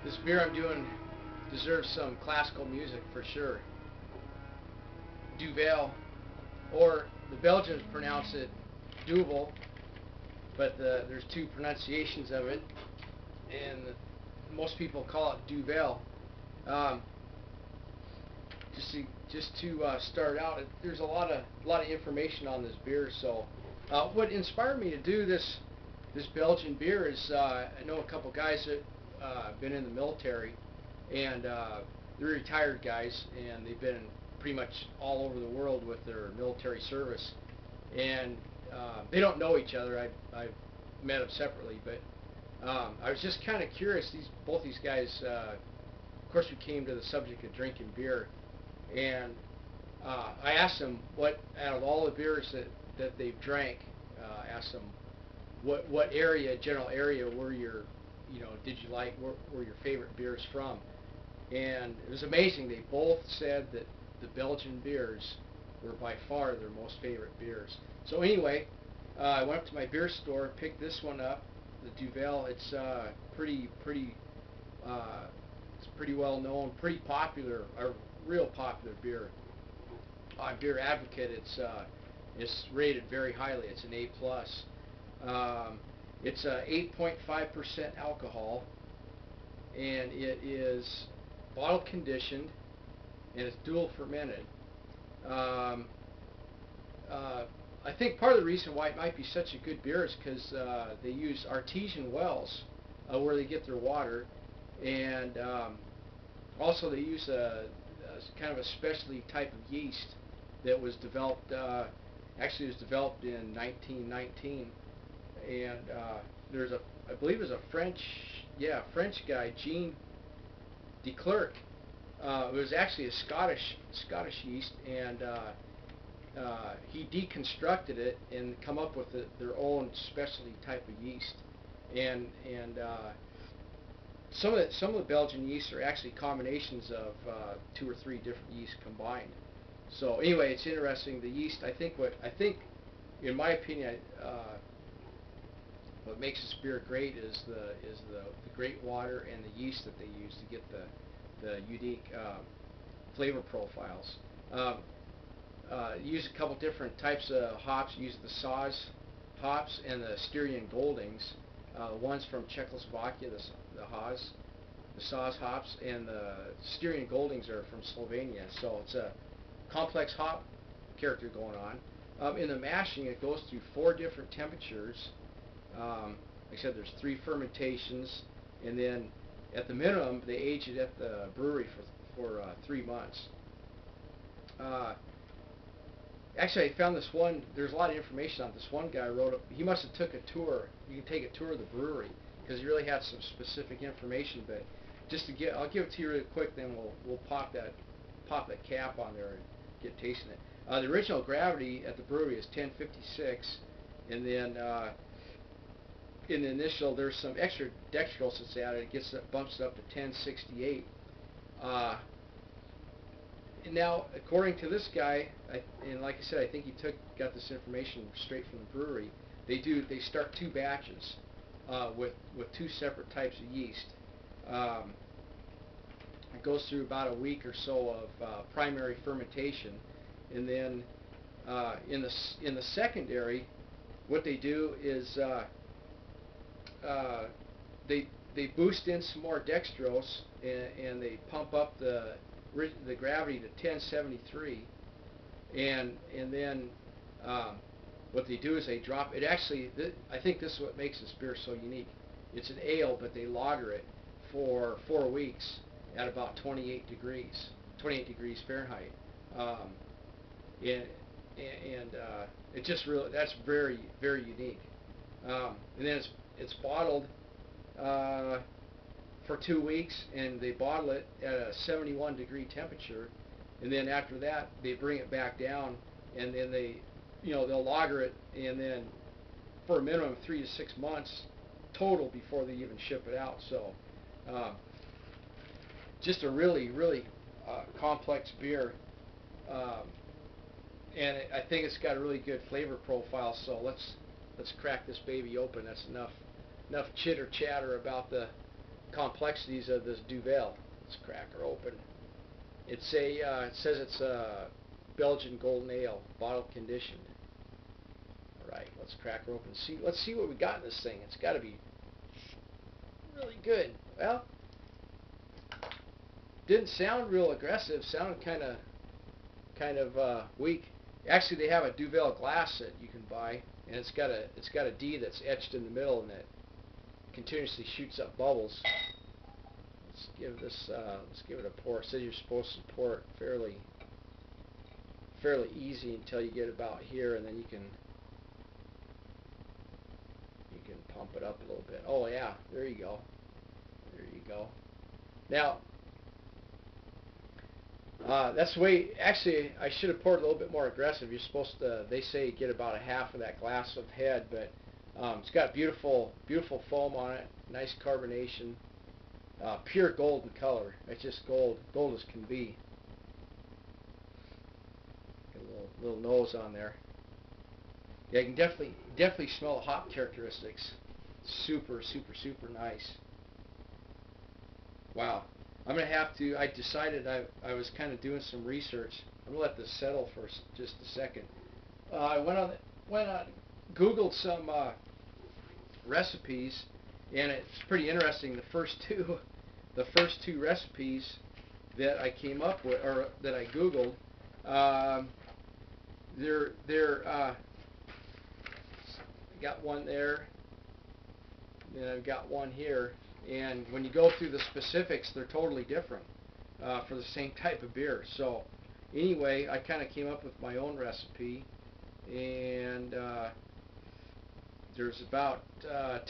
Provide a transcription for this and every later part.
This beer I'm doing deserves some classical music for sure. Duvel, or the Belgians pronounce it Duvel, but there's two pronunciations of it, and most people call it Duvel. Um, just to start out, there's a lot of information on this beer. So, what inspired me to do this Belgian beer is I know a couple guys that been in the military, and they're retired guys, and they've been pretty much all over the world with their military service, and they don't know each other. I've met them separately, but I was just kind of curious. Both these guys, of course, we came to the subject of drinking beer, and I asked them what out of all the beers that they've drank, asked them what area, general area, were your, did you like, were your favorite beers from? And it was amazing. They both said that the Belgian beers were by far their most favorite beers. So anyway, I went up to my beer store, picked this one up, the Duvel. It's it's pretty well known, pretty popular, a real popular beer. On Beer Advocate, it's rated very highly. It's an A plus. It's 8.5% alcohol, and it is bottle conditioned, and it's dual fermented. Um, I think part of the reason why it might be such a good beer is because they use artesian wells where they get their water, and also they use a kind of a specialty type of yeast that was developed. Actually, it was developed in 1919, and I believe it was a French guy, Jean de Klerk. It was actually a Scottish yeast, and he deconstructed it and come up with their own specialty type of yeast. And some of the Belgian yeasts are actually combinations of two or three different yeasts combined. So anyway, it's interesting. The yeast, I think, in my opinion, what makes this beer great is the great water and the yeast that they use to get the unique flavor profiles. Use a couple different types of hops. Use the Saaz hops and the Styrian Goldings. One's from Czechoslovakia, the Saaz hops, and the Styrian Goldings are from Slovenia. So it's a complex hop character going on. In the mashing, it goes through 4 different temperatures. Like I said, there's 3 fermentations, and then at the minimum, they age it at the brewery for 3 months. Actually, I found this one. There's a lot of information on this. One guy wrote. He must have took a tour. You can take a tour of the brewery because he really had some specific information. But just to I'll give it to you really quick. Then we'll pop that cap on there and get tasting it. The original gravity at the brewery is 1056, and then in the initial there's some extra dextrose that's added. It bumps it up to 1068. And now, according to this guy, and like I said, I think he got this information straight from the brewery. They start 2 batches with 2 separate types of yeast. It goes through about a week or so of primary fermentation, and then in the secondary, what they do is they boost in some more dextrose, and they pump up the gravity to 1073, and then what they do is they drop it. Actually, I think this is what makes this beer so unique. It's an ale, but they lager it for 4 weeks at about 28 degrees Fahrenheit, and it just really, that's very, very unique. And then it's bottled for 2 weeks, and they bottle it at a 71 degree temperature, and then after that they bring it back down, and then they'll lager it, and then for a minimum of 3 to 6 months total before they even ship it out. So just a really, really complex beer, and I think it's got a really good flavor profile. So let's crack this baby open. That's enough chitter chatter about the complexities of this Duvel. Let's crack her open. It's a it says it's a Belgian golden ale, bottle conditioned. All right, let's crack her open. Let's see what we got in this thing. It's got to be really good. Well, didn't sound real aggressive. Sounded kind of weak. Actually, they have a Duvel glass that you can buy, and it's got a D that's etched in the middle, and it continuously shoots up bubbles. Let's give it a pour. It says you're supposed to pour it fairly easy until you get about here, and then you can pump it up a little bit. Oh yeah, there you go. There you go. Now, that's the way, actually, I should have poured a little bit more aggressive. You're supposed to, they say, get about a half of that glass of head, but it's got beautiful foam on it, nice carbonation, pure golden color. It's just gold as can be. Got a little nose on there. Yeah, you can definitely smell the hop characteristics. Super nice. Wow. I'm going to have to, I decided I was kind of doing some research. I'm going to let this settle for just a second. I went on, Googled some recipes, and it's pretty interesting. The first two recipes that I came up with, or that I Googled, I got one there, and I've got one here. And when you go through the specifics, they're totally different for the same type of beer. So anyway, I kind of came up with my own recipe, and there's about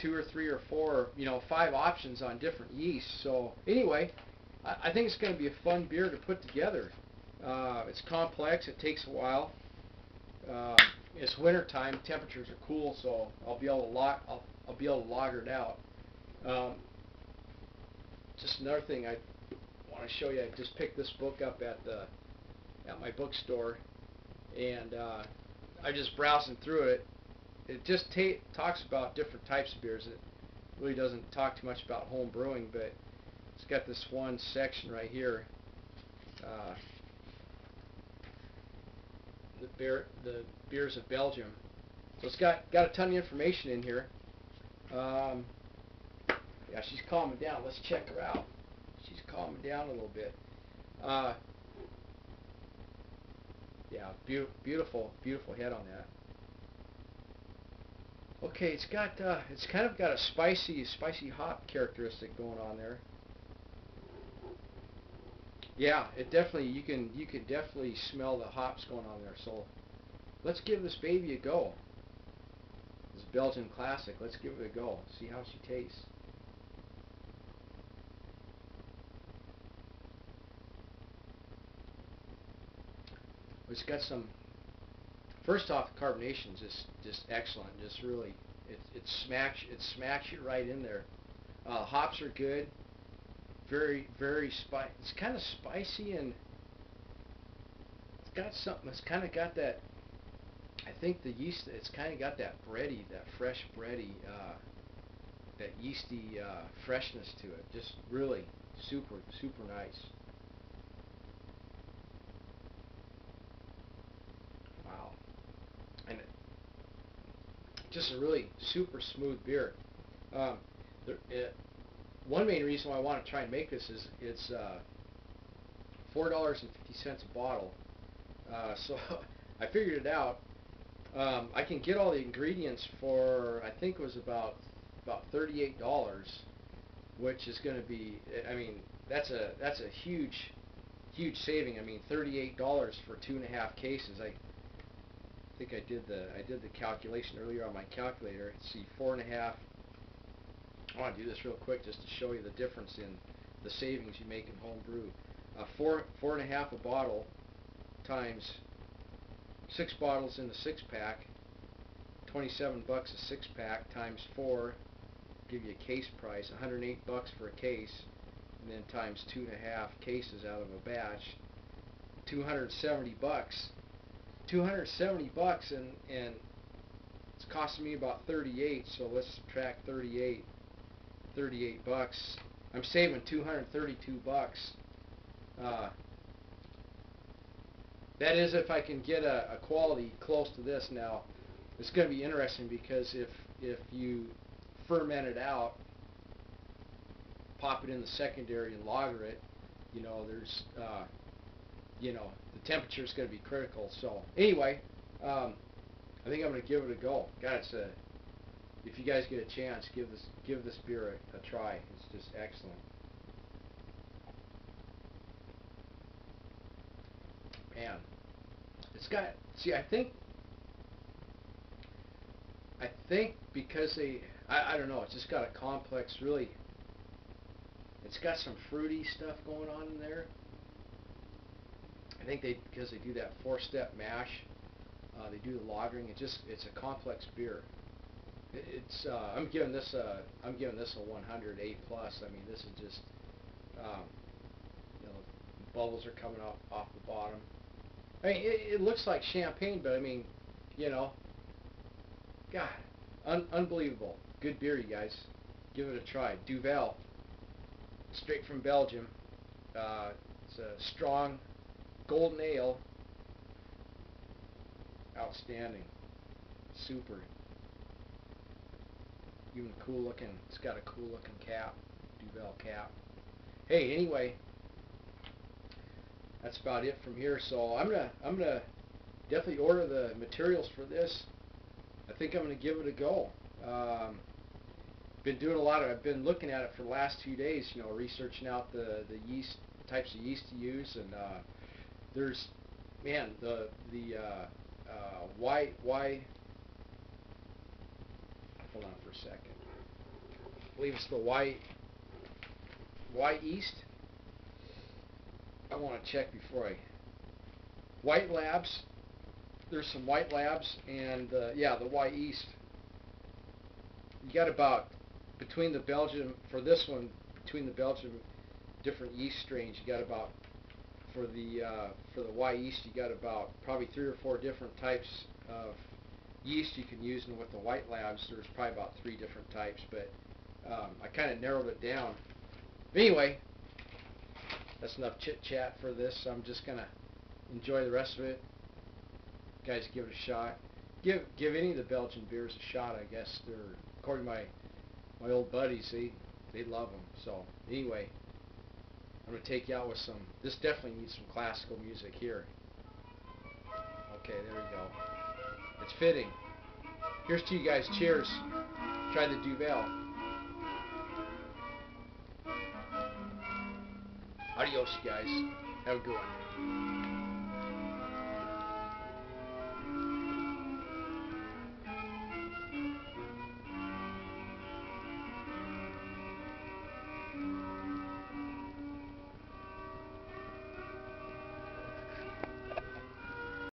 2 or 3 or 4, 5 options on different yeasts. So anyway, I think it's going to be a fun beer to put together. It's complex. It takes a while. It's winter time. Temperatures are cool, so I'll be able to lager it out. Just another thing I want to show you. I just picked this book up at my bookstore, and I'm just browsing through it. It just talks about different types of beers. It really doesn't talk too much about home brewing, but it's got this one section right here. The beers of Belgium. So it's got a ton of information in here. Yeah, she's calming down. Let's check her out. She's calming down a little bit. Yeah, beautiful head on that. Okay, it's kind of got a spicy hop characteristic going on there. Yeah, you can definitely smell the hops going on there. So let's give this baby a go. This Belgian classic. Let's give it a go. See how she tastes. It's got some. First off, the carbonation's just excellent. Just really, it smacks you right in there. Hops are good. Very spicy. It's kind of spicy, and it's got something. It's kind of got that. I think the yeast. It's kind of got that bready, that fresh bready, that yeasty freshness to it. Just really super nice. Wow. And just a really super smooth beer. One main reason why I want to try and make this is it's $4.50 a bottle. So I figured it out. I can get all the ingredients for, I think it was about $38, which is going to be, I mean, that's a huge saving. I mean, $38 for 2.5 cases. I think I did the calculation earlier on my calculator. Let's see, 4.5. I want to do this real quick just to show you the difference in the savings you make in home brew. 4.5 a bottle times 6 bottles in the 6-pack, $27 a 6-pack times 4, give you a case price, $108 for a case, and then times 2.5 cases out of a batch, $270. $270, and it's costing me about 38. So let's subtract 38 bucks. I'm saving 232 bucks. That is if I can get a quality close to this. Now, it's going to be interesting because if you ferment it out, pop it in the secondary and lager it, you know, there's, you know, the temperature is going to be critical. So anyway, I think I'm going to give it a go. God, it's a, if you guys get a chance, give this beer a try. It's just excellent. Man, it's got, see, I think because I don't know, it's just got a complex, really, it's got some fruity stuff going on in there. I think because they do that 4-step mash, they do the lagering. It's a complex beer. It's I'm giving this a 100 A+. I mean, this is just, you know, the bubbles are coming off the bottom. I mean, it looks like champagne, but I mean, you know, God, unbelievable. Good beer, you guys. Give it a try. Duvel, straight from Belgium. It's a strong golden ale. Outstanding. Super. Even cool looking. It's got a cool looking cap. Duvel cap. Hey, anyway, that's about it from here. So I'm gonna definitely order the materials for this. I think I'm gonna give it a go. Been doing a lot of. I've been looking at it for the last 2 days. You know, researching out the yeast types of yeast to use, and there's, man, the why. Hold on for a second. I believe it's the why yeast. I want to check before I. White Labs. There's some White Labs, and yeah, the why yeast. You got about, between the Belgian, for this one, between the Belgian different yeast strains, you got about, for the Y yeast, you got about probably 3 or 4 different types of yeast you can use, and with the White Labs, there's probably about 3 different types, but I kind of narrowed it down. But anyway, that's enough chit-chat for this. I'm just going to enjoy the rest of it. Guys, give it a shot. Give any of the Belgian beers a shot, I guess. They're, according to my old buddies, they love them. So anyway, I'm going to take you out with some, this definitely needs some classical music here. Okay, there we go. It's fitting. Here's to you guys. Cheers. Try the Duvel. Adios, you guys. Have a good one.